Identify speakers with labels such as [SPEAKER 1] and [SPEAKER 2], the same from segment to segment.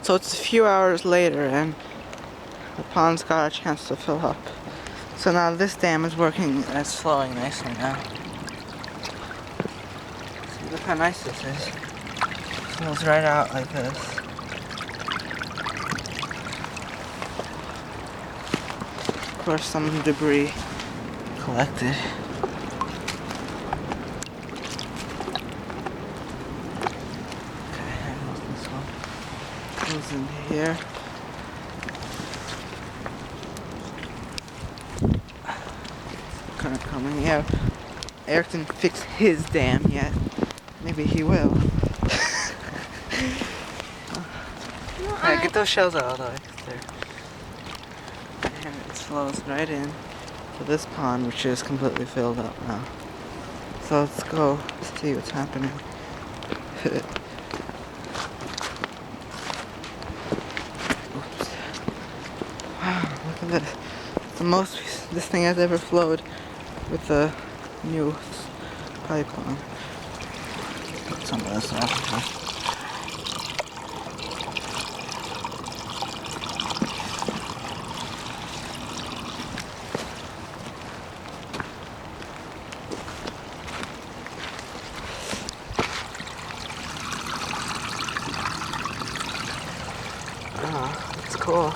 [SPEAKER 1] So it's a few hours later and the pond's got a chance to fill up. So now this dam is working and it's flowing nicely now. See, look how nice this is. It flows right out like this. Of course, some debris collected. Okay, I know this one goes in here. Current coming. Yeah, Eric didn't fix his dam yet. Maybe he will. Yeah, get those shells out of the way. And it flows right in to this pond, which is completely filled up now. So let's go see what's happening. Oops. Wow, look at this. It's the most this thing has ever flowed with the new pipeline. Put some of this off. Oh, that's cool.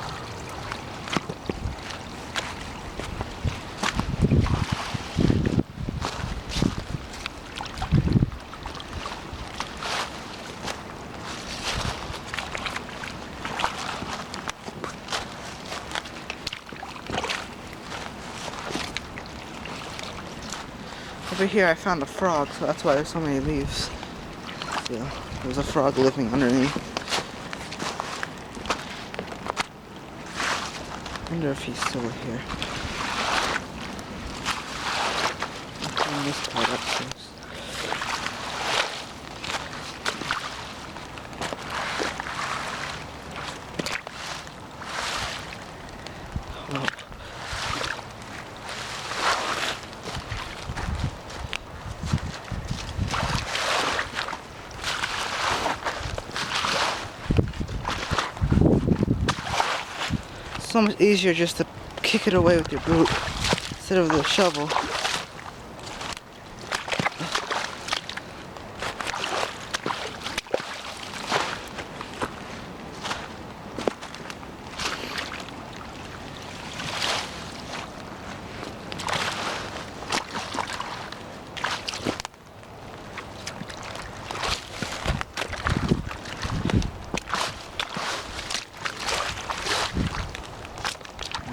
[SPEAKER 1] Over here I found a frog, so that's why there's so many leaves. So there's a frog living underneath. I wonder if he's still here. I'll clean this part up first. Oh. So much easier just to kick it away with your boot instead of the shovel.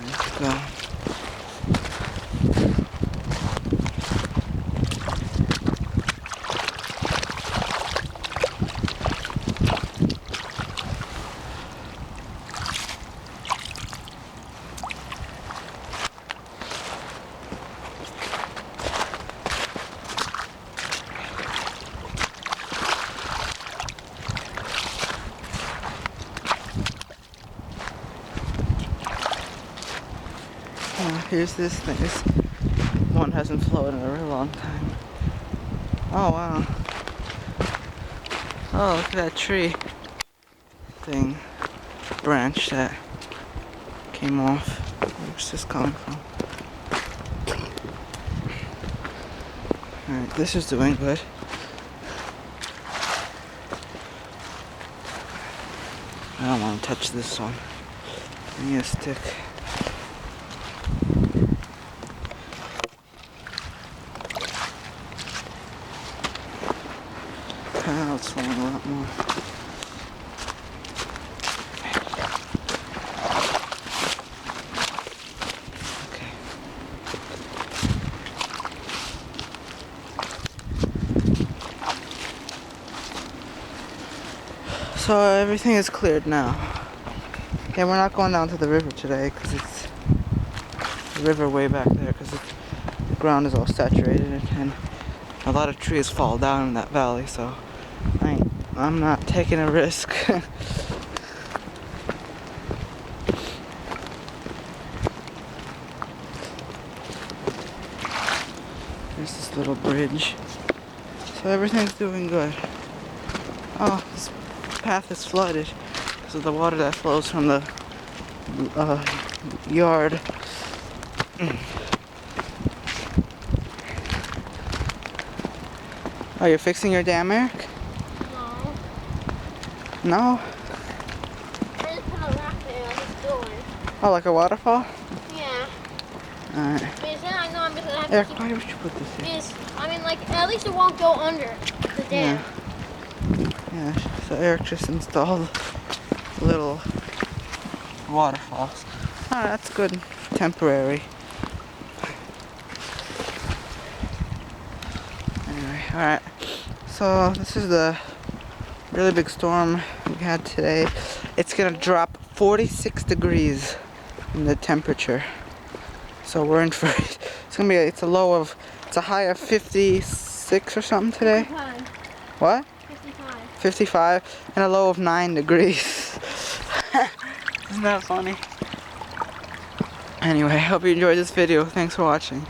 [SPEAKER 1] Let's go. Here's this thing. This one hasn't flowed in a really long time. Oh wow. Oh, look at that tree thing. Branch that came off. Where's this coming from? Alright, this is doing good. I don't want to touch this one. Give me a stick. Now it's falling a lot more. Okay. So everything is cleared now. Yeah, we're not going down to the river today because it's the river way back there because the ground is all saturated and a lot of trees fall down in that valley, so I'm not taking a risk. There's this little bridge. So everything's doing good. Oh, this path is flooded. because of the water that flows from the yard. Oh, you're fixing your dam, Eric?
[SPEAKER 2] No.
[SPEAKER 1] No?
[SPEAKER 2] I just put a rock there like it's going.
[SPEAKER 1] Oh, like a waterfall?
[SPEAKER 2] Yeah.
[SPEAKER 1] Alright.
[SPEAKER 2] Because then I know I'm gonna have
[SPEAKER 1] Eric,
[SPEAKER 2] to keep.
[SPEAKER 1] why would you put this here?
[SPEAKER 2] Because, I mean, like, at least it won't go under the dam.
[SPEAKER 1] Yeah, so Eric just installed little waterfalls. Oh, that's good. Temporary. Anyway, alright. So this is the really big storm we had today. It's gonna drop 46 degrees in the temperature. So we're in for it. It's gonna be it's a high of 56 or something today.
[SPEAKER 2] 55.
[SPEAKER 1] What?
[SPEAKER 2] 55.
[SPEAKER 1] 55 and a low of 9 degrees. Isn't that funny? Anyway, I hope you enjoyed this video. Thanks for watching.